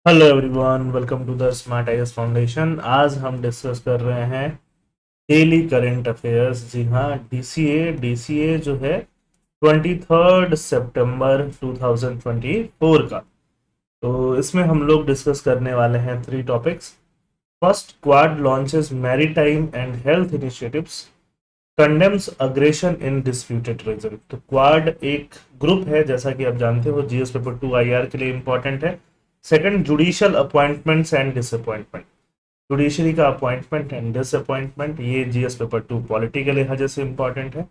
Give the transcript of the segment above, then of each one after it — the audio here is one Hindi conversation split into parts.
Hello everyone, welcome to the smart IAS foundation. आज हम डिस्कस कर रहे हैं डेली करंट अफेयर्स। जी हाँ, डीसीए जो है 23 सितंबर 2024 का। तो इसमें हम लोग डिस्कस करने वाले हैं three topics. First, quad launches maritime and health initiatives, condemns aggression in disputed region. तो क्वाड एक ग्रुप है, जैसा कि आप जानते हो, जीएस पेपर 2 आईआर के लिए इंपॉर्टेंट है। Second, judicial appointments and disappointment. Judiciary का अपॉइंटमेंट एंड डिसअपॉइंटमेंट, ये जीएस पेपर 2 पॉलिटी के लिहाज से इंपॉर्टेंट है।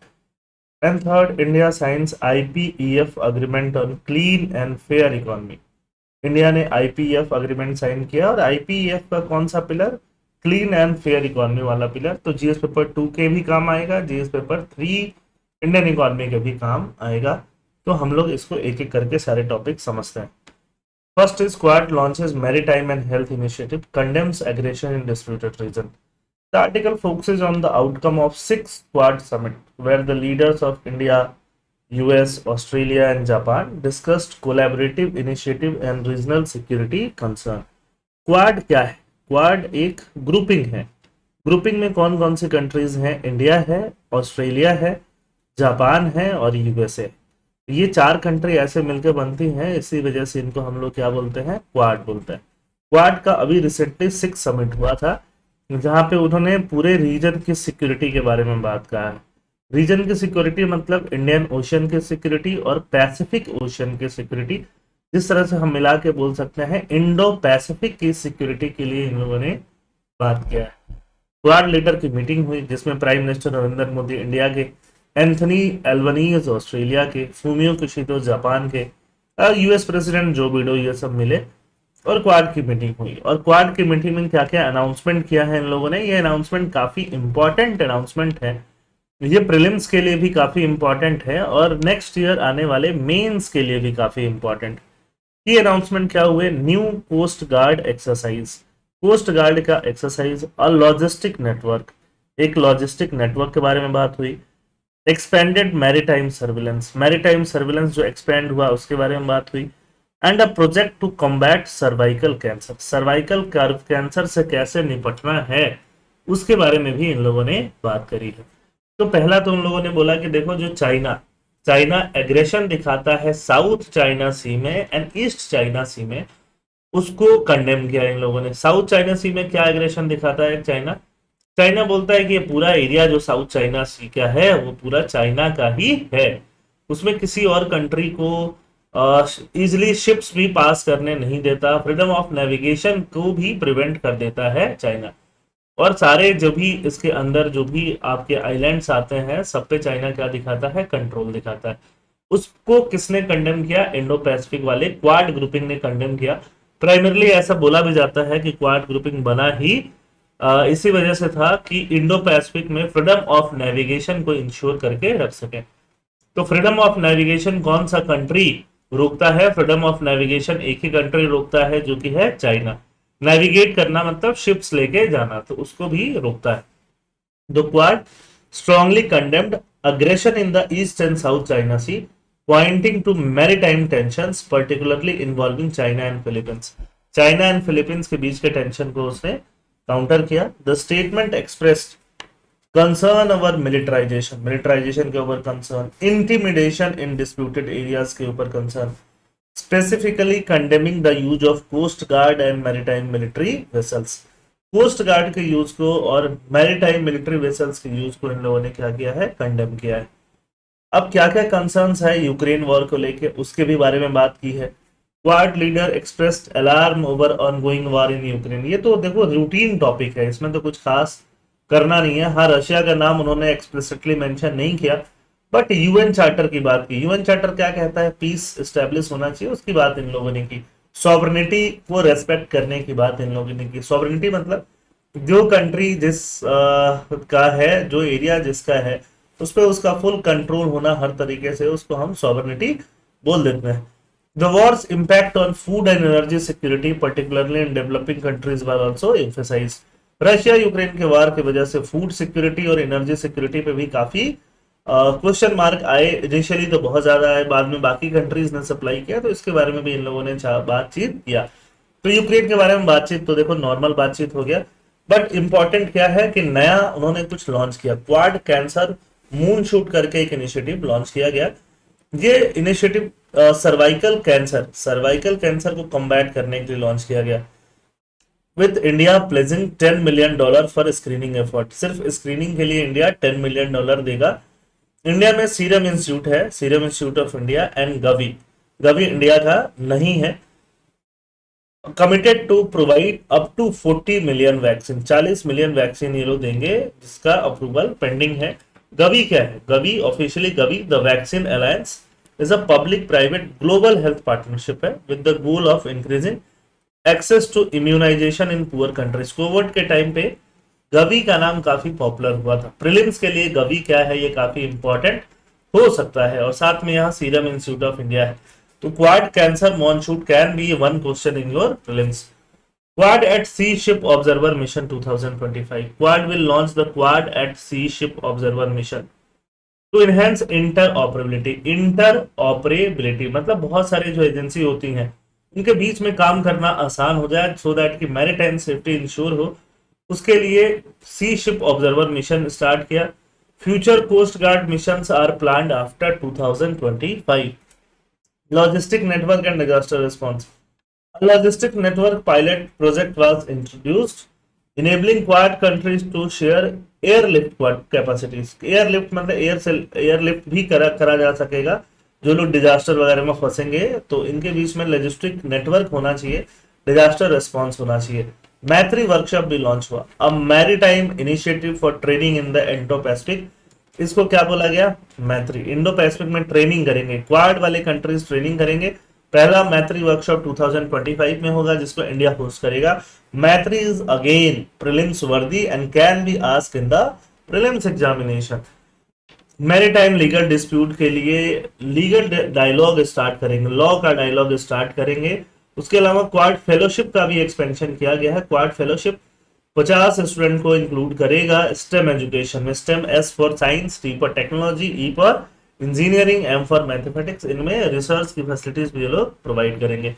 And third, India science IPEF agreement on clean and fair economy. India ने आईपीएफ अग्रीमेंट साइन किया, और आईपीएफ का कौन सा pillar? Clean and fair economy वाला पिलर। तो जीएस पेपर 2 के भी काम आएगा, जीएस पेपर 3 इंडियन इकोनॉमी के भी काम आएगा। तो हम लोग इसको एक एक करके सारे टॉपिक समझते हैं। First is Quad launches maritime and health initiative, condemns aggression in disputed region. The article focuses on the outcome of 6th Quad summit, where the leaders of India, US, Australia, and Japan discussed collaborative initiative and regional security concern. Quad क्या है? क्वाड एक ग्रुपिंग है। ग्रुपिंग में कौन कौन सी कंट्रीज हैं? इंडिया है, ऑस्ट्रेलिया है, जापान है और यूएसए। ये चार कंट्री ऐसे मिलकर बनती हैं, इसी वजह से इनको हम लोग क्या बोलते हैं? क्वाड बोलते हैं। क्वाड का अभी रिसेंटली 6 समिट हुआ था, जहां पे उन्होंने पूरे रीजन की सिक्योरिटी के बारे में बात कहा है। रीजन की सिक्योरिटी मतलब इंडियन ओशन की सिक्योरिटी और पैसिफिक ओशन की सिक्योरिटी। जिस तरह से हम मिला के बोल सकते हैं, इंडो पैसिफिक की सिक्योरिटी के लिए इन लोगों ने बात किया है। क्वाड लीडर की मीटिंग हुई, जिसमें prime minister Narendra Modi India के, एंथनी एल्बनीज ऑस्ट्रेलिया के, फूमियो किशिडो जापान के, यूएस प्रेसिडेंट जो बिडो, ये सब मिले और क्वाड की मीटिंग हुई। और क्वाड की मीटिंग में क्या क्या अनाउंसमेंट किया है इन लोगों ने? ये अनाउंसमेंट काफी इंपॉर्टेंट अनाउंसमेंट है। ये प्रीलिम्स के लिए भी काफी इंपॉर्टेंट है और नेक्स्ट ईयर आने वाले मेंस के लिए भी काफी इंपॉर्टेंट। ये अनाउंसमेंट क्या हुए? New coast guard exercise, coast guard का एक्सरसाइज और लॉजिस्टिक नेटवर्क, एक लॉजिस्टिक नेटवर्क के बारे में बात हुई। Expanded maritime surveillance, maritime surveillance जो एक्सपेंड हुआ उसके बारे में बात हुई। And a project to combat cervical cancer, cervical cancer से कैसे निपटना है उसके बारे में भी इन लोगों ने बात करी है। तो पहला तो उन लोगों ने बोला कि देखो, जो चाइना चाइना एग्रेशन दिखाता है साउथ चाइना सी में एंड ईस्ट चाइना सी में, उसको कंडेम किया इन लोगों ने। साउथ चाइना सी में क्या एग्रेशन दिखाता है चाइना? चाइना बोलता है कि ये पूरा एरिया जो साउथ चाइना सी का है वो पूरा चाइना का ही है, उसमें किसी और कंट्री को इजिली शिप्स भी पास करने नहीं देता, फ्रीडम ऑफ नेविगेशन को भी प्रिवेंट कर देता है चाइना। और सारे जो भी इसके अंदर जो भी आपके आइलैंड्स आते हैं, सब पे चाइना क्या दिखाता है? कंट्रोल दिखाता है। उसको किसने कंडेम किया? इंडो पैसिफिक वाले क्वाड ग्रुपिंग ने कंडेम किया। प्राइमरली ऐसा बोला भी जाता है कि क्वाड ग्रुपिंग बना ही इसी वजह से था कि इंडो पैसिफिक में फ्रीडम ऑफ नेविगेशन को इंश्योर करके रख सके। तो फ्रीडम ऑफ नेविगेशन कौन सा कंट्री रोकता है? फ्रीडम ऑफ नेविगेशन एक ही कंट्री रोकता है, जो कि है चाइना। नेविगेट करना मतलब शिप्स लेके जाना, तो उसको भी रोकता है। The quad strongly condemned aggression in the east and south china sea, pointing to maritime tensions particularly involving china and philippines। China and Philippines के बीच के टेंशन को उसने काउंटर किया। The statement expressed concern over militarisation, militarisation के ऊपर concern, intimidation in disputed areas के ऊपर concern, specifically condemning the use of coast guard and maritime military vessels. Coast guard के यूज को और मैरीटाइम मिलिट्री वेसल्स के यूज को इन लोगों ने क्या किया है? कंडेम किया है। अब क्या क्या कंसर्न्स है यूक्रेन वॉर को लेके, उसके भी बारे में बात की है। Quad leader expressed alarm over ongoing war in Ukraine. ये तो देखो रूटीन टॉपिक है, इसमें तो कुछ खास करना नहीं है। हाँ, रशिया का नाम उन्होंने एक्सप्लिसिटली मेंशन नहीं किया, बट यूएन चार्टर की बात की। यूएन चार्टर क्या कहता है? पीस एस्टेब्लिश होना चाहिए, उसकी बात इन लोगों ने की। सॉवरेनिटी को रेस्पेक्ट करने की बात इन लोगों ने की। सॉवरेनिटी मतलब जो कंट्री जिस का है, जो एरिया जिसका है, उस पर उसका फुल कंट्रोल होना हर तरीके से, उसको हम सॉवरेनिटी बोल देते हैं। The war's impact on food and energy security particularly in developing countries were also emphasise. Russia Ukraine के वार की वजह से फूड सिक्योरिटी और एनर्जी सिक्योरिटी पे भी काफी क्वेश्चन मार्क आए। इनिशियली तो बहुत ज्यादा आए, बाद में बाकी कंट्रीज ने सप्लाई किया, तो इसके बारे में भी इन लोगों ने बातचीत किया। तो यूक्रेन के बारे में बातचीत तो देखो नॉर्मल बातचीत हो गया, बट इंपॉर्टेंट क्या है कि नया उन्होंने कुछ लॉन्च किया, क्वाड कैंसर मून शूट करके एक इनिशिएटिव लॉन्च किया गया। ये इनिशिएटिव सर्वाइकल कैंसर को कम्बैट करने के लिए लॉन्च किया गया, with India pledging $10 million for screening effort. सिर्फ स्क्रीनिंग के लिए इंडिया $10 मिलियन देगा। इंडिया में सीरम इंस्टीट्यूट है, serum institute of India and Gavi, Gavi India का नहीं है। Committed to provide up to 40 million vaccine, 40 million vaccine ये लोग देंगे, जिसका अप्रूवल पेंडिंग है। गवी क्या है? Gavi officially Gavi the vaccine alliance is a public private global health partnership है with the goal of increasing access to immunization in poor countries. Covid के टाइम पे गवी का नाम काफी पॉपुलर हुआ था। प्रीलिम्स के लिए गवी क्या है ये काफी इंपॉर्टेंट हो सकता है, और साथ में यहाँ सीरम इंस्टीट्यूट ऑफ इंडिया है। तो Quad cancer moonshot can be one question in your prelims. Quad at sea ship observer mission 2025, Quad will launch the Quad at sea ship observer mission to enhance interoperability, मतलब बहुत सारी जो एजेंसी होती हैं उनके बीच में काम करना आसान हो जाए, सो दैट कि मैरीटाइम सेफ्टी इंश्योर हो। उसके लिए sea ship observer mission start किया। Future coast guard missions are planned after 2025। Logistic network and disaster response, logistic network pilot project was introduced enabling quad countries to share airlift capacities। Airlift मतलब एयरलिफ्ट भी करा जा सकेगा। जो लोग डिजास्टर वगैरह में फंसेंगे तो इनके बीच में लॉजिस्टिक नेटवर्क होना चाहिए, डिजास्टर रिस्पॉन्स होना चाहिए। मैत्री वर्कशॉप भी लॉन्च हुआ, a maritime initiative for training in the Indo Pacific. इसको क्या बोला गया? मैत्री। इंडो पैसिफिक में ट्रेनिंग करेंगे, क्वाड वाले कंट्रीज ट्रेनिंग करेंगे। पहला मैत्री वर्कशॉप 2025 में होगा, जिसको इंडिया होस्ट करेगा। मैत्री इज अगेन प्रीलिम्स वर्दी and can be asked in the prelims examination. Maritime legal dispute के लिए लीगल डायलॉग स्टार्ट करेंगे, लॉ का डायलॉग स्टार्ट करेंगे। उसके अलावा क्वाड फेलोशिप का भी एक्सपेंशन किया गया है। क्वाड फेलोशिप 50 स्टूडेंट को इंक्लूड करेगा स्टेम एजुकेशन में। STEM, S for science, T for technology, E for engineering, M for mathematics. इनमें रिसर्च की फैसिलिटीज भी ये लोग प्रोवाइड करेंगे।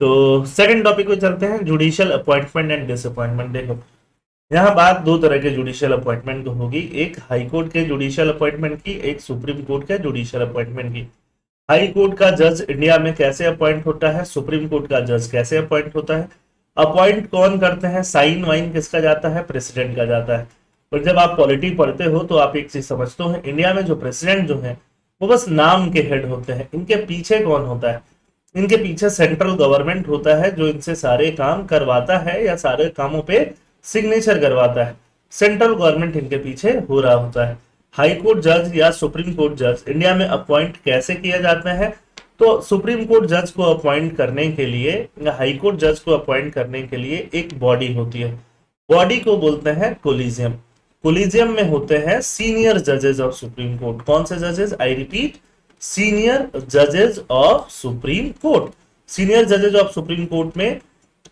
तो सेकंड टॉपिक पे चलते हैं, जुडिशियल अपॉइंटमेंट एंड डिसअपॉइंटमेंट। देखो यहाँ बात दो तरह के जुडिशियल अपॉइंटमेंट की होगी, एक हाई कोर्ट के जुडिशियल अपॉइंटमेंट की, एक सुप्रीम कोर्ट के जुडिशियल अपॉइंटमेंट की। हाई कोर्ट का जज इंडिया में कैसे अपॉइंट होता है, सुप्रीम कोर्ट का जज कैसे अपॉइंट होता है, अपॉइंट कौन करते हैं, साइन वाइन किसका जाता है, प्रेसिडेंट का जाता है। पर जब आप पॉलिटी पढ़ते हो तो आप एक चीज समझते हो, इंडिया में जो प्रेसिडेंट जो है वो बस नाम के हेड होते हैं। इनके पीछे कौन होता है? इनके पीछे सेंट्रल गवर्नमेंट होता है, जो इनसे सारे काम करवाता है या सारे कामों पे सिग्नेचर करवाता है। सेंट्रल गवर्नमेंट इनके पीछे हो रहा होता है। हाई कोर्ट जज या सुप्रीम कोर्ट जज इंडिया में अपॉइंट कैसे किया जाता है? तो सुप्रीम कोर्ट जज को अपॉइंट करने के लिए या हाई कोर्ट जज को अपॉइंट करने के लिए एक बॉडी होती है, बॉडी को बोलते हैं कोलिजियम। कोलिजियम में होते हैं सीनियर जजेस ऑफ सुप्रीम कोर्ट। कौन से जजेस? आई रिपीट, सीनियर जजेस ऑफ सुप्रीम कोर्ट। सीनियर जजेस ऑफ सुप्रीम कोर्ट में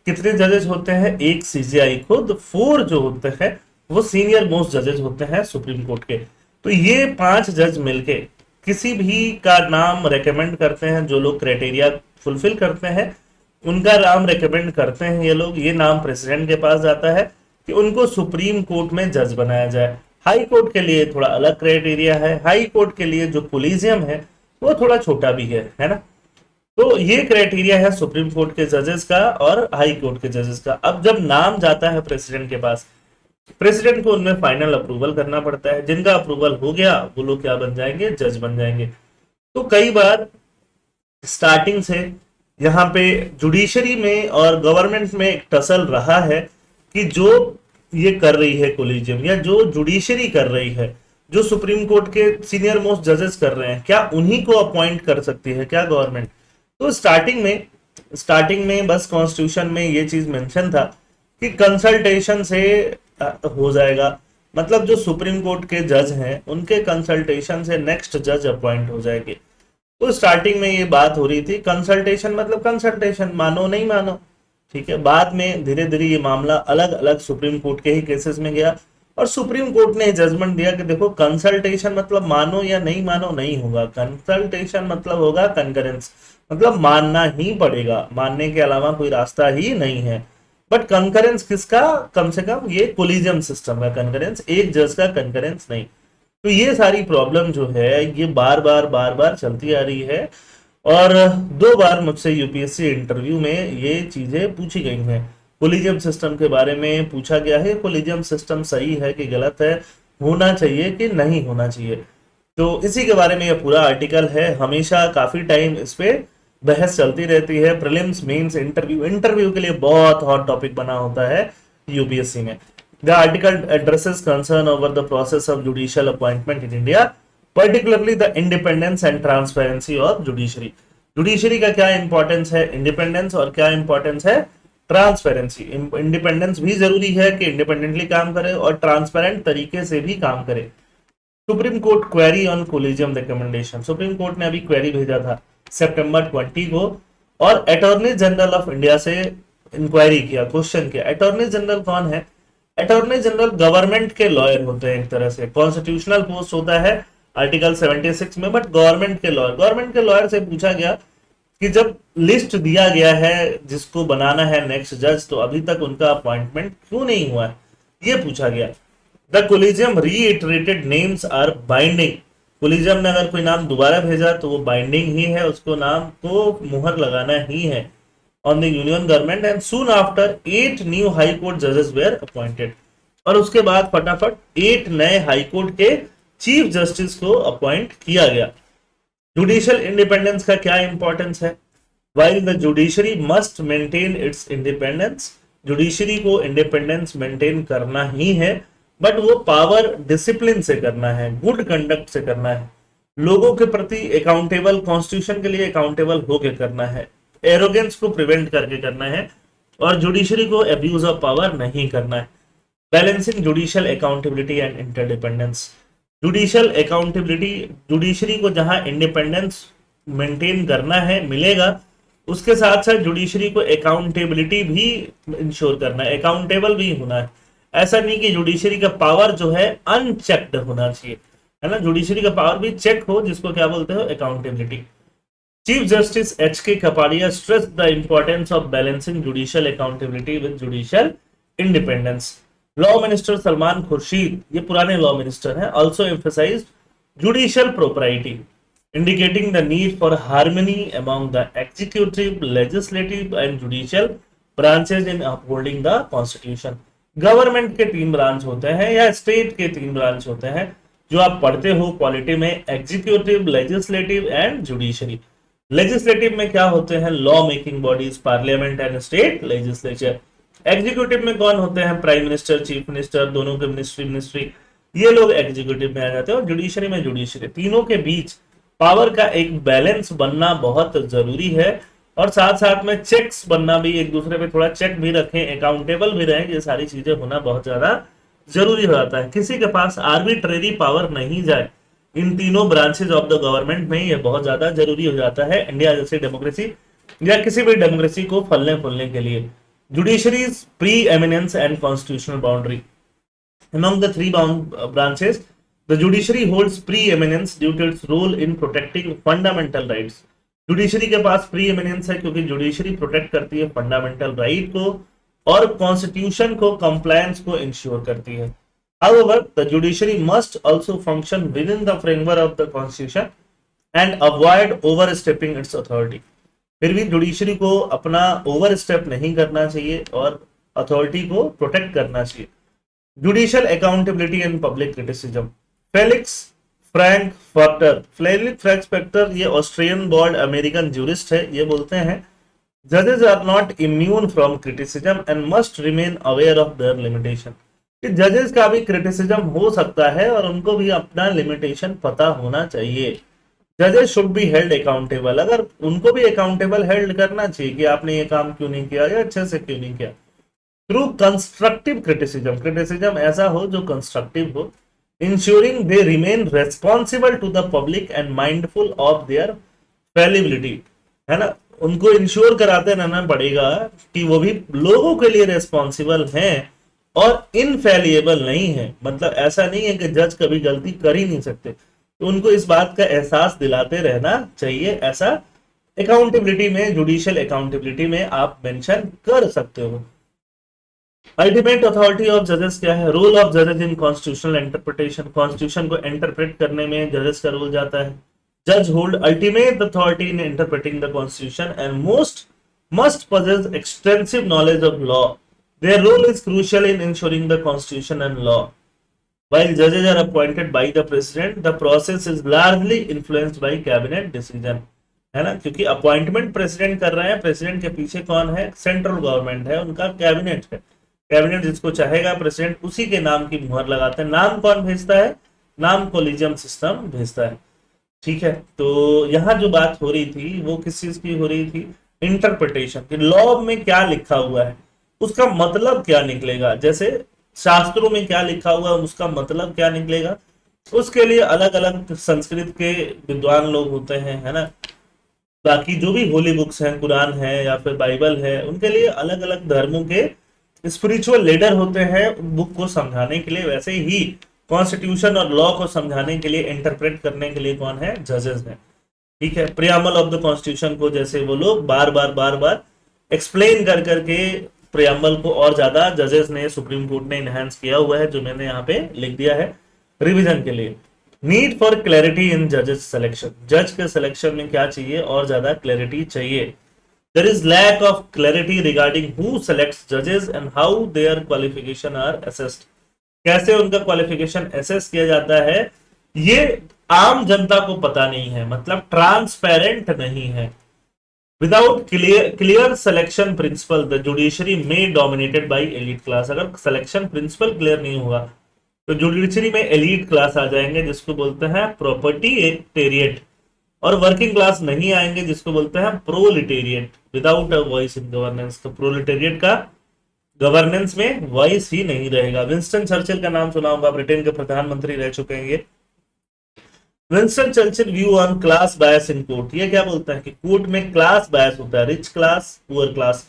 कितने जजेस होते हैं? एक सीजीआई खुद, 4 जो होते हैं वो सीनियर मोस्ट जजेस होते हैं सुप्रीम कोर्ट के। तो ये 5 जज मिलके किसी भी का नाम रेकमेंड करते हैं, जो लोग क्राइटेरिया फुलफिल करते हैं उनका नाम रेकमेंड करते हैं ये लोग। ये नाम प्रेसिडेंट के पास जाता है कि उनको सुप्रीम कोर्ट में जज बनाया जाए। हाई कोर्ट के लिए थोड़ा अलग क्राइटेरिया है। हाई कोर्ट के लिए जो कोलिजियम है वो थोड़ा छोटा भी है ना। तो ये क्राइटेरिया है सुप्रीम कोर्ट के जजेस का और हाई कोर्ट के जजेस का। अब जब नाम जाता है प्रेसिडेंट के पास, प्रेसिडेंट को उनमें फाइनल अप्रूवल करना पड़ता है। जिनका अप्रूवल हो गया वो लोग क्या बन जाएंगे? जज बन जाएंगे। तो कई बार स्टार्टिंग से यहाँ पे जुडिशरी में और गवर्नमेंट में एक टसल रहा है कि जो ये कर रही है कोलिजियम या जो जुडिशरी कर रही है, जो सुप्रीम कोर्ट के सीनियर मोस्ट जजेस कर रहे हैं, क्या उन्हीं को अपॉइंट कर सकती है क्या गवर्नमेंट? तो स्टार्टिंग में बस कॉन्स्टिट्यूशन में ये चीज मेंशन था कि कंसल्टेशन से हो जाएगा। मतलब जो सुप्रीम कोर्ट के जज हैं उनके कंसल्टेशन से नेक्स्ट जज अपॉइंट हो जाएंगे। तो स्टार्टिंग में ये बात हो रही थी, कंसल्टेशन मतलब कंसल्टेशन, मानो नहीं मानो, ठीक है। बाद में धीरे धीरे ये मामला अलग अलग सुप्रीम कोर्ट के ही केसेस में गया और सुप्रीम कोर्ट ने जजमेंट दिया कि देखो कंसल्टेशन मतलब मानो या नहीं मानो नहीं होगा, कंसल्टेशन मतलब होगा कंकरेंस, मतलब मानना ही पड़ेगा, मानने के अलावा कोई रास्ता ही नहीं है। बट कंकरेंस किसका, कम से कम ये कोलिजियम सिस्टम का कंकरेंस, एक जज का कंकरेंस नहीं। तो ये सारी प्रॉब्लम जो है ये बार बार चलती आ रही है, और 2 बार मुझसे यूपीएससी इंटरव्यू में ये चीजें पूछी गई हैं। कोलिजियम सिस्टम के बारे में पूछा गया है, कोलिजियम सिस्टम सही है कि गलत है, होना चाहिए कि नहीं होना चाहिए। तो इसी के बारे में ये पूरा आर्टिकल है। हमेशा काफी टाइम इस पे बहस चलती रहती है। प्रीलिम्स, मेंस, इंटरव्यू, इंटरव्यू के लिए बहुत हॉट टॉपिक बना होता है यूपीएससी में। The article addresses concern over the process of judicial appointment in India, particularly the independence and transparency of judiciary. Judiciary का क्या इंपॉर्टेंस है, इंडिपेंडेंस, और क्या इंपॉर्टेंस है, ट्रांसपेरेंसी। इंडिपेंडेंस भी जरूरी है कि इंडिपेंडेंटली काम करे, और ट्रांसपेरेंट तरीके से भी काम करे। Supreme court query on collegium recommendation, supreme court ने अभी क्वेरी भेजा था सितंबर 20 को, और अटॉर्नी जनरल ऑफ इंडिया से इंक्वायरी किया, क्वेश्चन किया। अटॉर्नी जनरल कौन है, अटॉर्नी जनरल गवर्नमेंट के लॉयर होते हैं, एक तरह से कॉन्स्टिट्यूशनल पोस्ट होता है आर्टिकल 76 में, बट गवर्नमेंट के लॉयर, गवर्नमेंट के लॉयर से पूछा गया कि जब लिस्ट दिया गया है जिसको बनाना है नेक्स्ट जज, तो अभी तक उनका अपॉइंटमेंट क्यों नहीं हुआ है, ये पूछा गया। The collegium reiterated names are binding, collegium ने अगर कोई नाम दोबारा भेजा तो वो बाइंडिंग ही है, उसको नाम को मुहर लगाना ही है on the union government. And soon after 8 new high court जजेस वेयर अपॉइंटेड, और उसके बाद फटाफट 8 नए हाई कोर्ट के चीफ जस्टिस को अपॉइंट किया गया। जुडिशियल इंडिपेंडेंस का क्या इंपॉर्टेंस है, while the judiciary must maintain its independence, judiciary को इंडिपेंडेंस मेंटेन करना ही है, बट वो पावर डिसिप्लिन से करना है, गुड कंडक्ट से करना है, लोगों के प्रति अकाउंटेबल, कॉन्स्टिट्यूशन के लिए अकाउंटेबल होकर करना है, एरोगेंस को प्रिवेंट करके करना है, और जुडिशरी को अब्यूज ऑफ पावर नहीं करना है। Balancing judicial accountability and interdependence, judicial accountability, judiciary को जहां इंडिपेंडेंस मेंटेन करना है मिलेगा, उसके साथ साथ जुडिशरी को अकाउंटेबिलिटी भी इंश्योर करना है, अकाउंटेबल भी होना है। ऐसा नहीं कि जुडिशरी का पावर जो है अनचेक्ड होना चाहिए, है ना, जुडिशरी का पावर भी चेक हो, जिसको क्या बोलते हो, accountability. Chief justice H K. Kapadia stress the importance of balancing judicial accountability with judicial independence. Law minister Salman Khurshid, ये पुराने लॉ मिनिस्टर हैं, also emphasized judicial propriety, indicating the need for harmony among the executive, legislative and judicial branches in upholding the constitution। Government के 3 ब्रांच होते हैं, या स्टेट के 3 ब्रांच होते हैं जो आप पढ़ते हो पॉलिटी में, executive, legislative and judiciary. Legislative में क्या होते हैं, law making bodies, parliament and state legislature. Executive में कौन होते हैं, प्राइम मिनिस्टर, चीफ मिनिस्टर, दोनों के मिनिस्ट्री, ये लोग एग्जीक्यूटिव में आ जाते हैं, और जुडिशरी में जुडिशरी। तीनों के बीच पावर का एक बैलेंस बनना बहुत जरूरी है, और साथ साथ में चेक्स बनना भी, एक दूसरे पे थोड़ा चेक भी रखें, अकाउंटेबल भी रहें, ये सारी चीजें होना बहुत ज्यादा जरूरी हो जाता है। किसी के पास आर्बिट्रेरी पावर नहीं जाए इन तीनों ब्रांचेज ऑफ द गवर्नमेंट में, ये बहुत ज्यादा जरूरी हो जाता है इंडिया जैसे डेमोक्रेसी या किसी भी डेमोक्रेसी को फलने फूलने के लिए। Judiciary's preeminence and constitutional boundary, among the 3 branches the judiciary holds preeminence due to its role in protecting fundamental rights। Judiciary के पास प्री एमिनेंस है क्योंकि जुडिशरी प्रोटेक्ट करती है फंडामेंटल राइट को और कॉन्स्टिट्यूशन को, कंप्लायंस को इंश्योर करती है। However, the judiciary must also function within the framework of the constitution and avoid overstepping its authority। फिर भी जुडिशरी को अपना ओवरस्टेप नहीं करना चाहिए और अथॉरिटी को प्रोटेक्ट करना चाहिए। Judicial accountability and public criticism, Felix Frankfurter, Felix Frankfurter ये ऑस्ट्रियन बोर्ड अमेरिकन जूरिस्ट है, ये बोलते हैं जजेस are not immune from criticism and must remain aware of their limitation. जजेस का भी क्रिटिसिज्म हो सकता है और उनको भी अपना लिमिटेशन पता होना चाहिए। जजेस शुड बी हेल्ड अकाउंटेबल, अगर उनको भी अकाउंटेबल हेल्ड करना चाहिए कि आपने ये काम क्यों नहीं किया या अच्छे से क्यों नहीं किया। थ्रू कंस्ट्रक्टिव क्रिटिसिज्म, क्रिटिसिज्म ऐसा हो जो कंस्ट्रक्टिव हो, ensuring they remain responsible to the public and mindful of their fallibility, है ना, उनको इंश्योर कराते रहना पड़ेगा कि वो भी लोगों के लिए रेस्पॉन्सिबल हैं और इनफेलिएबल नहीं है। मतलब ऐसा नहीं है कि जज कभी गलती कर ही नहीं सकते, तो उनको इस बात का एहसास दिलाते रहना चाहिए, ऐसा अकाउंटेबिलिटी में, जुडिशियल अकाउंटेबिलिटी में आप मेंशन कर सकते हो। अल्टीमेट अथॉरिटी ऑफ जजेस क्या है? रोल ऑफ जजेस इन कॉन्स्टिट्यूशनल इंटरप्रिटेशन, कॉन्स्टिट्यूशन को इंटरप्रेट करने में जजेस का रोल जाता है। जज hold ultimate authority in interpreting the constitution and most must possess extensive knowledge of law. Their role is crucial in ensuring the constitution and law. While judges are appointed by the president, the process is largely influenced by cabinet decision. है ना, क्योंकि अपॉइंटमेंट प्रेसिडेंट कर रहे हैं, प्रेसिडेंट के पीछे कौन है? सेंट्रल गवर्नमेंट है, उनका कैबिनेट है। कैबिनेट जिसको चाहेगा प्रेसिडेंट उसी के नाम की मुहर लगाते हैं। नाम कौन भेजता है? नाम कोलिजियम सिस्टम भेजता है। ठीक है, तो यहाँ जो बात हो रही थी वो किस चीज की हो रही थी? इंटरप्रिटेशन कि लॉ में क्या लिखा हुआ है उसका मतलब क्या निकलेगा, जैसे शास्त्रों में क्या लिखा हुआ है उसका मतलब क्या निकलेगा, उसके लिए अलग अलग संस्कृत के विद्वान लोग होते हैं, है ना। बाकी जो भी होली बुक्स हैं, कुरान है या फिर बाइबल है, उनके लिए अलग अलग धर्मों के स्पिरिचुअल लीडर होते हैं बुक को समझाने के लिए। वैसे ही कॉन्स्टिट्यूशन और लॉ को समझाने के लिए, इंटरप्रेट करने के लिए कौन है? जजेस हैं। ठीक है, प्रियामल ऑफ द कॉन्स्टिट्यूशन को जैसे वो लोग बार बार एक्सप्लेन कर करके प्रियामल को और ज्यादा जजेस ने, सुप्रीम कोर्ट ने इनहेंस किया हुआ है, जो मैंने यहाँ पे लिख दिया है रिवीजन के लिए। नीड फॉर क्लैरिटी इन जजेस सिलेक्शन, जज के सिलेक्शन में क्या चाहिए? और ज्यादा क्लैरिटी चाहिए। There is lack of clarity regarding who selects जजेस and how their qualification are assessed, कैसे उनका क्वालिफिकेशन असेस किया जाता है, ये आम जनता को पता नहीं है, मतलब ट्रांसपेरेंट नहीं है। Without clear selection principle the judiciary में डोमिनेटेड बाय एलीट क्लास, अगर सिलेक्शन प्रिंसिपल क्लियर नहीं होगा तो जुडिशरी में एलीट क्लास आ जाएंगे जिसको बोलते हैं प्रोपर्टीटेरिएट, और वर्किंग क्लास नहीं आएंगे जिसको बोलते हैं proletariat without a voice in governance. तो प्रोलिटेरिएट का गवर्नेंस में वॉइस ही नहीं रहेगा। विंस्टन चर्चिल का नाम सुना होगा, ब्रिटेन के प्रधानमंत्री रह चुके हैं ये। Winston Churchill view on class bias in court, ये क्या बोलता है कि कोर्ट में क्लास बायस होता है, rich class, poor class,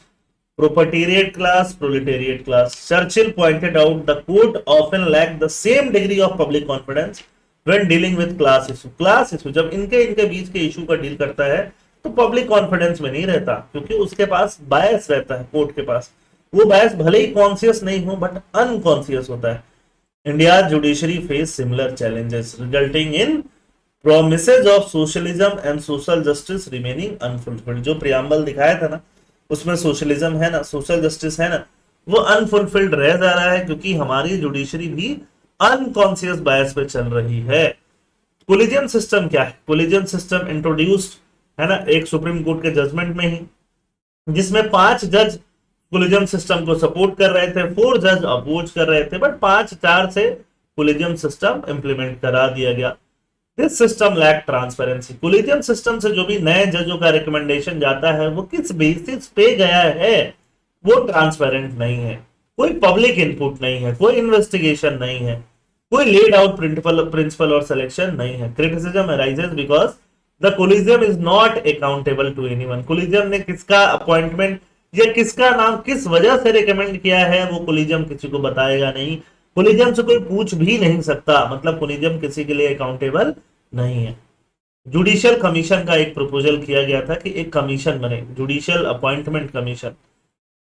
proprietariat class, proletariat class. Churchill pointed out the court often lack the same degree of public confidence when dealing with class issue. Class issue जब इनके बीच के इशू का डील करता है तो पब्लिक कॉन्फिडेंस में नहीं रहता, क्योंकि उसके पास बायस रहता है। कोर्ट के पास वो बायस भले ही कॉन्शियस नहीं हो बट अनकॉन्शियस होता है। India judiciary face similar challenges resulting in promises of socialism and social justice remaining unfulfilled. जो प्रियम्बल दिखाया था ना, उसमें सोशलिज्म है ना, सोशल जस्टिस है ना, वो अनफुलफिल्ड रह जा रहा है, क्योंकि हमारी जुडिशरी भी अनकॉन्शियस बायस पे चल रही है। कोलिजियम सिस्टम क्या है? कोलिजियम सिस्टम इंट्रोड्यूस्ड है ना एक सुप्रीम कोर्ट के जजमेंट में ही, जिसमें 5 जज कोलिजियम सिस्टम को सपोर्ट कर रहे थे, 4 जज अपोज कर रहे थे, बट 5-4 से कोलिजियम सिस्टम इंप्लीमेंट करा दिया गया। This system lack transparency, collegium system से जो भी नए जजों का रिकमेंडेशन जाता है वो किस बेसिस पे गया है, वो ट्रांसपेरेंट नहीं है। कोई पब्लिक इनपुट नहीं है, कोई इन्वेस्टिगेशन नहीं है, कोई लेड आउट प्रिंसिपल और सिलेक्शन नहीं है। Criticism arises because the collegium is not accountable to anyone. Collegium ने किसका अपॉइंटमेंट या किसका नाम किस वजह से रिकमेंड किया है वो कोलिजियम किसी को बताएगा नहीं, कोलिजियम से कोई पूछ भी नहीं सकता, मतलब कोलिजियम किसी के लिए अकाउंटेबल नहीं है। जुडिशियल कमीशन का एक प्रपोजल किया गया था कि एक कमीशन बने, जुडिशियल अपॉइंटमेंट कमीशन,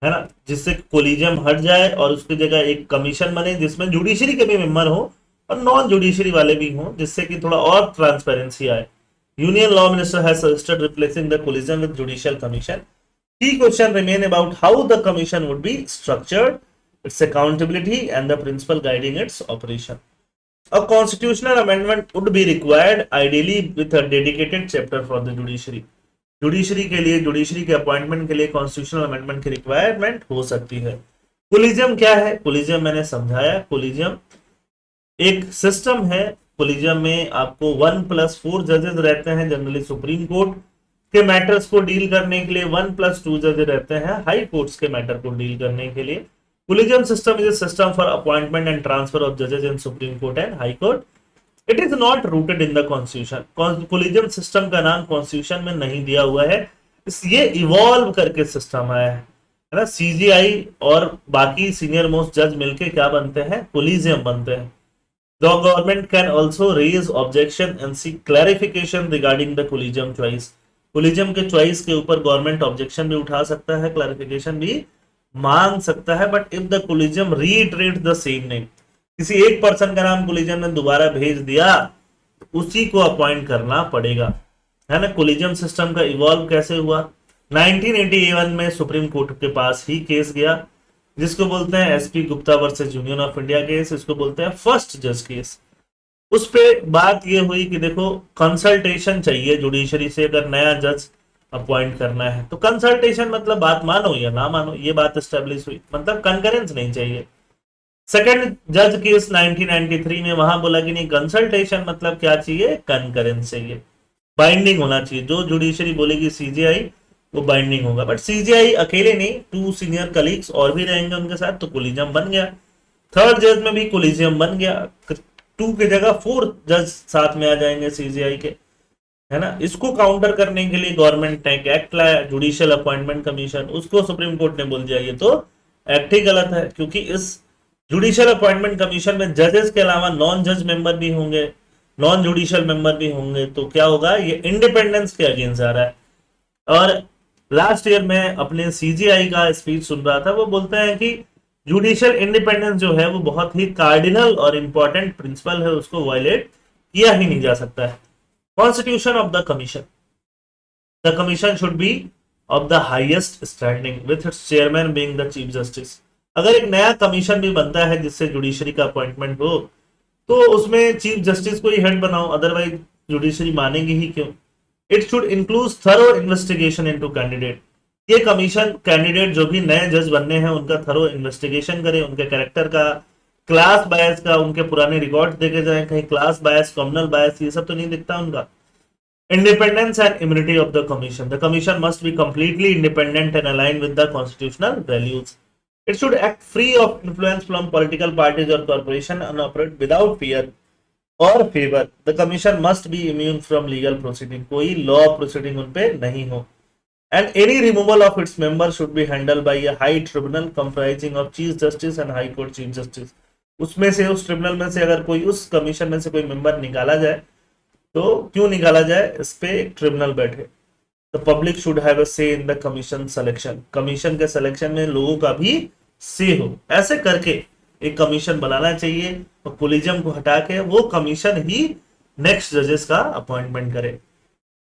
है ना, जिससे कोलिजियम हट जाए और उसकी जगह एक कमीशन बने जिसमें जुडिशरी के भी मेंबर हो और नॉन जुडिशरी वाले भी हों, जिससे कि थोड़ा और ट्रांसपेरेंसी आए। Union law minister has suggested replacing the collegium with judicial commission. Key question remain about how the commission would be structured, its accountability and the principle guiding its operation. A constitutional amendment would be required, ideally with a dedicated chapter for the judiciary. Judiciary के लिए, जुडिशरी के अपॉइंटमेंट के लिए कॉन्स्टिट्यूशनल अमेंडमेंट की रिक्वायरमेंट हो सकती है। कोलिजियम क्या है? कोलिजियम मैंने समझाया, कोलिजियम एक सिस्टम है। कोलिजियम में आपको 1+4 जजेस रहते हैं जनरली सुप्रीम कोर्ट के मैटर्स को डील करने के लिए, 1+2 जज रहते हैं हाई कोर्ट्स के मैटर को डील करने के लिए। Collegium system is a system for appointment and transfer of जजेस in Supreme Court and High Court. It is not rooted in the constitution. Collegium system का नाम कॉन्स्टिट्यूशन में नहीं दिया हुआ है, ये इवॉल्व करके सिस्टम आया है ना। सीजीआई और बाकी सीनियर मोस्ट जज मिलके क्या बनते हैं? कोलिजियम बनते हैं। The government can also raise objection and seek clarification regarding the collegium choice. Collegium के चॉइस के ऊपर गवर्नमेंट ऑब्जेक्शन भी उठा सकता है, क्लैरिफिकेशन भी मांग सकता है, but if the collegium reiterate the same name, किसी एक पर्सन का नाम कोलिजियम ने दोबारा भेज दिया, उसी को अपॉइंट करना पड़ेगा, है ना। कोलिजियम सिस्टम का इवॉल्व कैसे हुआ, 1981 में सुप्रीम कोर्ट के पास ही केस गया, जिसको बोलते हैं SP Gupta versus union of India case, इसको बोलते हैं फर्स्ट जज केस। उस पे बात ये हुई कि देखो कंसल्टेशन चाहिए जुडिशरी से, अगर नया जज अपॉइंट करना है तो कंसल्टेशन मतलब बात मानो या ना मानो, ये बात एस्टेब्लिश हुई, मतलब कंकरेंस नहीं चाहिए। सेकंड जज केस 1993 में, वहां बोला कि नहीं, कंसल्टेशन मतलब क्या चाहिए, कंकरेंस चाहिए, बाइंडिंग होना चाहिए, जो जुडिशरी बोलेगी सीजीआई वो बाइंडिंग होगा। बट सीजीआई अकेले नहीं, 2 सीनियर कलीग्स और भी रहेंगे उनके साथ, तो कोलिजियम बन गया। थर्ड जज में भी कोलिजियम बन गया, 2 की जगह 4 जज साथ में आ जाएंगे सीजीआई के, है ना। इसको काउंटर करने के लिए गवर्नमेंट ने एक एक्ट लाया, जुडिशियल अपॉइंटमेंट कमीशन, उसको सुप्रीम कोर्ट ने बोल दिया ये तो एक्ट ही गलत है, क्योंकि इस जुडिशियल अपॉइंटमेंट कमीशन में जजेस के अलावा नॉन जज मेंबर भी होंगे, नॉन जुडिशियल मेंबर भी होंगे, तो क्या होगा, ये इंडिपेंडेंस के अगेंस्ट आ रहा है। और लास्ट ईयर में अपने सीजीआई का स्पीच सुन रहा था, वो बोलते हैं कि जुडिशियल इंडिपेंडेंस जो है वो बहुत ही कार्डिनल और इंपॉर्टेंट प्रिंसिपल है, उसको वायलेट किया ही नहीं जा सकता है। Constitution of the commission should be of the highest standing with its chairman being the chief justice. अगर एक नया कमीशन भी बनता है जिससे जुडिशरी का अपॉइंटमेंट हो, तो उसमें चीफ जस्टिस को ही हेड बनाओ, अदरवाइज जुडिशरी मानेगी ही क्यों। It should include thorough investigation into candidate, ये कमीशन कैंडिडेट जो भी नए जज बनने हैं उनका थरो इन्वेस्टिगेशन करे, उनके कैरेक्टर का, क्लास बायस का, उनके पुराने रिकॉर्ड देखे जाए, कहीं क्लास बायस, कम्युनल बायस, ये सब तो नहीं दिखता उनका। Independence and immunity of the commission. The commission must be completely independent and aligned with the constitutional values. It should act free of influence from political parties or corporation and operate without fear or favor. The commission must be immune from legal proceeding. कोई law proceeding उन पे नहीं हो. And any removal of its members should be handled by a high tribunal comprising of chief justice and high court chief justice. उसमें से, उस ट्रिब्यूनल में से अगर कोई, उस कमीशन में से कोई मेंबर निकाला जाए, तो क्यों निकाला जाए, इस पे एक ट्रिब्यूनल बैठे। The public should have a say in the commission selection, commission के सिलेक्शन में लोगों का भी से हो, ऐसे करके एक कमीशन बनाना चाहिए, और कोलिजियम को हटा के वो कमीशन ही नेक्स्ट जजेस का अपॉइंटमेंट करे।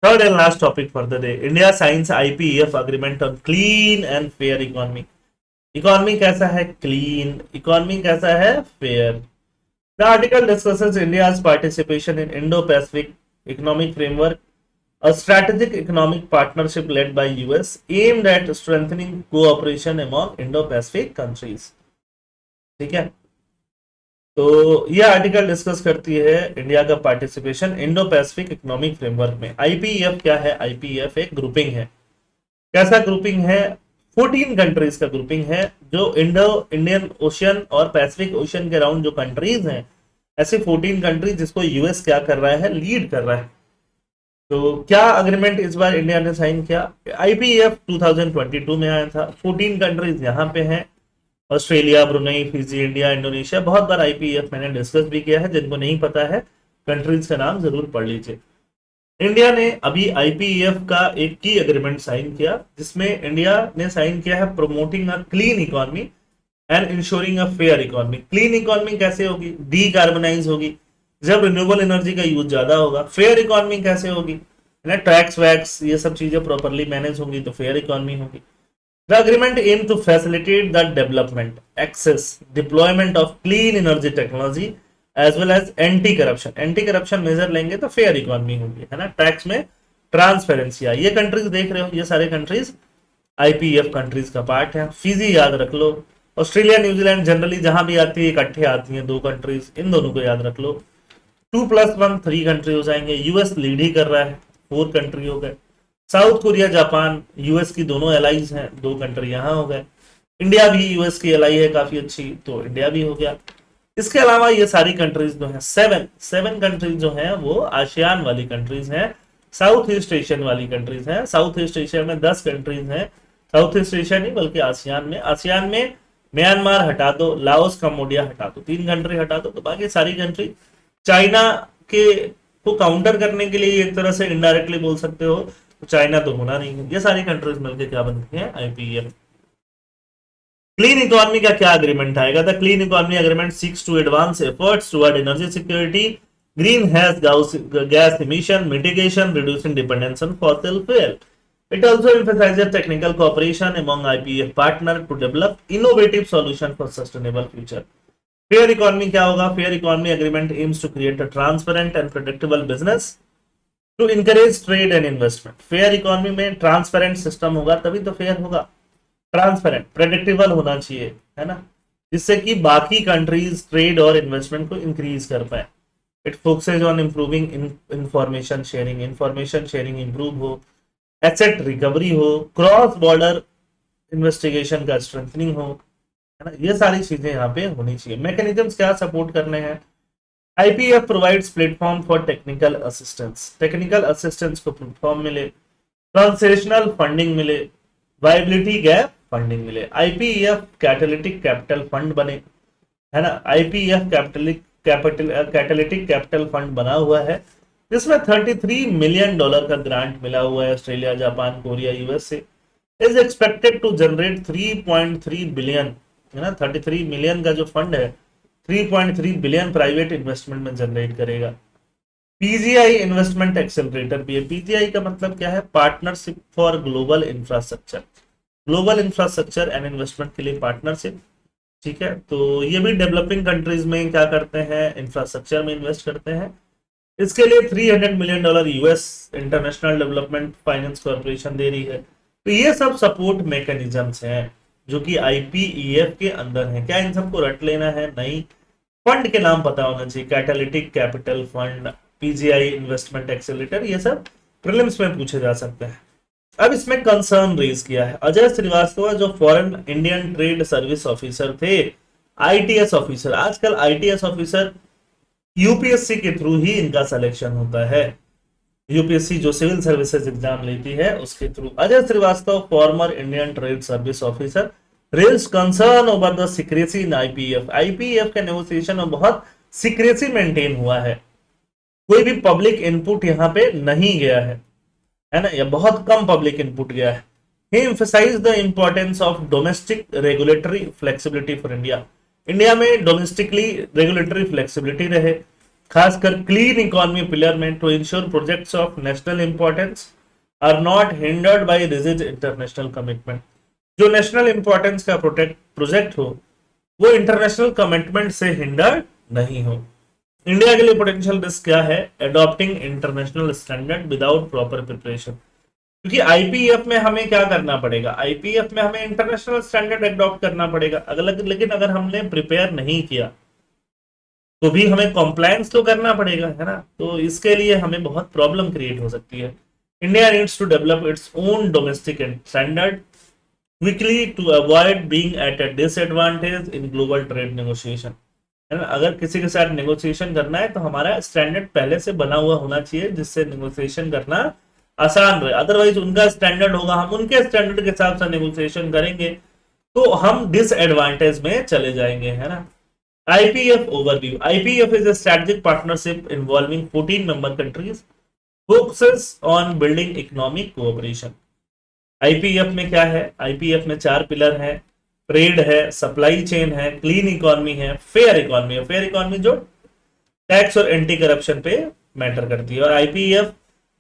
Third and last topic for the day, India science IPEF agreement on clean and fair economy. Economy कैसा है, क्लीन, इकोनॉमी कैसा है, fair. The article discusses India's participation in Indo-Pacific Economic Framework, a strategic economic partnership led by US aimed at strengthening cooperation among Indo-Pacific countries. ठीक है, तो यह आर्टिकल डिस्कस करती है इंडिया का participation Indo Pacific economic framework में। आईपीईएफ क्या है, आईपीईएफ एक ग्रुपिंग है। कैसा ग्रुपिंग है, 14 कंट्रीज का ग्रुपिंग है, जो इंडो इंडियन ओशियन और पैसिफिक ओशियन के अराउंड जो कंट्रीज हैं, ऐसे 14 कंट्रीज जिसको यूएस क्या कर रहा है, लीड कर रहा है। तो क्या अग्रीमेंट इस बार इंडिया ने साइन किया, आईपीईएफ 2022 में आया था, 14 कंट्रीज यहाँ पे हैं, Australia, Brunei, Fiji, India, Indonesia. बहुत बार आईपीईएफ मैंने डिस्कस भी किया है, जिनको नहीं पता है कंट्रीज का नाम जरूर पढ़ लीजिए। इंडिया ने अभी आईपीईएफ का एक की एग्रीमेंट साइन किया, जिसमें इंडिया ने साइन किया है promoting a clean economy and ensuring a fair economy. Clean economy कैसे होगी, डीकार्बनाइज होगी, जब रिन्यूएबल एनर्जी का यूज ज्यादा होगा। फेयर इकोनॉमी कैसे होगी, ना टैक्स वैक्स ये सब चीजें प्रॉपरली मैनेज होंगी, तो फेयर इकोनॉमी होगी। The agreement aim to facilitate the development, access, deployment of clean energy technology as well as anti corruption. Anti corruption measure लेंगे तो फेयर इकोनॉमी होगी, है ना। टैक्स में ट्रांसपेरेंसी, ये कंट्रीज देख रहे हो, ये सारे कंट्रीज आईपीईएफ कंट्रीज का पार्ट है। फिजी याद रख लो, ऑस्ट्रेलिया, न्यूजीलैंड जनरली जहां भी आती है इकट्ठे आती हैं 2 कंट्रीज, इन दोनों को याद रख लो। 2+1 3 कंट्री हो जाएंगे। यूएस लीड ही कर रहा है, 4 कंट्री हो गए। साउथ कोरिया, जापान, यूएस की दोनों एलाइज हैं, 2 कंट्री यहाँ हो गए। इंडिया भी यूएस की एलाई है काफी अच्छी, तो इंडिया भी हो गया। इसके अलावा ये सारी कंट्रीज जो है, 7 कंट्रीज जो हैं वो आसियान वाली कंट्रीज हैं, साउथ ईस्ट एशियन वाली कंट्रीज हैं। साउथ ईस्ट एशिया में 10 कंट्रीज हैं, साउथ ईस्ट एशिया नहीं बल्कि आसियान में म्यांमार हटा दो, लाओस, कंबोडिया हटा दो, 3 कंट्री हटा दो, तो बाकी सारी कंट्री। चाइना के को काउंटर करने के लिए एक तरह से इनडायरेक्टली बोल सकते हो चाइना तो होना नहीं है। ये सारी कंट्रीज मिलकर क्या बनती है, IPEF। क्लीन इकोनॉमी का क्या अग्रीमेंट आएगा, the clean economy agreement seeks to advance efforts toward energy security, green gas emission mitigation, reducing dependence on fossil fuel. It also emphasizes technical cooperation among IPEF partners to develop innovative solutions for sustainable future. Fair economy क्या होगा, fair economy agreement aims to create a transparent and predictable business to encourage trade and investment. Fair economy में ट्रांसपेरेंट सिस्टम होगा तभी तो फेयर होगा, ट्रांसपेरेंट प्रेडिक्टेबल होना चाहिए, है ना, जिससे कि बाकी कंट्रीज ट्रेड और इन्वेस्टमेंट को इंक्रीज कर पाए। It focuses on improving information sharing improve हो, एसेट रिकवरी हो, क्रॉस बॉर्डर इन्वेस्टिगेशन का स्ट्रेंथनिंग हो, है ना, ये सारी चीजें यहाँ पे होनी चाहिए। मैकेनिज्म्स क्या सपोर्ट करने हैं, IPEF provides platform for technical assistance को प्लेटफॉर्म मिले, ट्रांसलेशनल फंडिंग मिले, वायबिलिटी गैप फंडिंग मिले। IPEF कैटालिटिक कैपिटल फंड बने, है ना, IPEF कैटालिटिक कैपिटल फंड बना हुआ है, जिसमें $33 मिलियन का ग्रांट मिला हुआ है ऑस्ट्रेलिया, जापान, कोरिया, US से। Is expected to generate 3.3 billion, है ना, 33 मिलियन का जो फंड है 3.3 बिलियन प्राइवेट इन्वेस्टमेंट में जनरेट करेगा। PGI इन्वेस्टमेंट एक्सेलरेटर भी है। PGI का मतलब क्या है, partnership for global infrastructure and investment के लिए पार्टनरशिप, ठीक है। तो ये भी डेवलपिंग कंट्रीज में क्या करते हैं, इंफ्रास्ट्रक्चर में इन्वेस्ट करते हैं। इसके लिए $300 million US international development finance corporation दे रही है। तो ये सब सपोर्ट मैकेनिज्म्स हैं जो कि IPEF के अंदर है। क्या इन सबको रट लेना है, नहीं, फंड के नाम पता होना चाहिए, catalytic capital fund, PGI investment accelerator, ये सब प्रीलिम्स में पूछे जा सकते हैं। अब इसमें कंसर्न रेज किया है अजय श्रीवास्तव, जो foreign Indian trade service officer थे, ITS ऑफिसर। आजकल ITS ऑफिसर UPSC के थ्रू ही इनका सिलेक्शन होता है, UPSC जो सिविल सर्विसेज एग्जाम लेती है उसके through. Ajay Srivastava, former Indian trade service officer, raise concern over the secrecy in IPEF के नेगोशिएशन में बहुत सीक्रेसी मेंटेन हुआ है, कोई भी पब्लिक इनपुट यहाँ पे नहीं गया है ना, या बहुत कम पब्लिक इनपुट गया है। He emphasized the importance of domestic regulatory flexibility for India. India में डोमेस्टिकली रेगुलेटरी फ्लेक्सिबिलिटी रहे, खासकर क्लीन इकोनॉमी पिलर में, to ensure projects of national importance are not hindered by rigid international commitment. जो नेशनल इंपॉर्टेंस का प्रोजेक्ट हो वो इंटरनेशनल कमिटमेंट से हिंडर्ड नहीं हो। इंडिया के लिए पोटेंशियल रिस्क क्या है, adopting international standard without proper preparation. क्योंकि IPEF में हमें क्या करना पड़ेगा, IPEF में हमें इंटरनेशनल स्टैंडर्ड अडॉप्ट करना पड़ेगा, लेकिन अगर हमने प्रिपेयर नहीं किया तो भी हमें कॉम्प्लायंस तो करना पड़ेगा, है ना। तो इसके लिए हमें बहुत प्रॉब्लम क्रिएट हो सकती है। India needs to develop its own domestic standard quickly to avoid being at a disadvantage in global trade negotiation, है ना। अगर किसी के साथ नेगोशिएशन करना है तो हमारा स्टैंडर्ड पहले से बना हुआ होना चाहिए, जिससे नेगोशिएशन करना आसान रहे। अदरवाइज उनका स्टैंडर्ड होगा, हम उनके स्टैंडर्ड के हिसाब से नेगोशिएशन करेंगे तो हम डिसएडवांटेज में चले जाएंगे, है ना। IPEF overview. IPEF is a strategic partnership involving 14 member countries, focuses on building economic cooperation. IPEF में क्या है, IPEF में 4 पिलर है, ट्रेड है, सप्लाई चेन है, क्लीन इकोनॉमी है, फेयर इकोनॉमी है। फेयर इकोनॉमी जो टैक्स और एंटी करप्शन पे मैटर करती है। और IPEF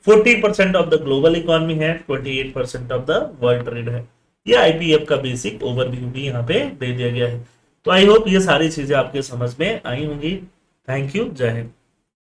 40% of the global economy है, 28% ऑफ द वर्ल्ड ट्रेड है। ये IPEF का बेसिक ओवरव्यू भी यहाँ पे दे दिया गया है। तो आई होप ये सारी चीजें आपके समझ में आई होंगी। थैंक यू, जय हिंद।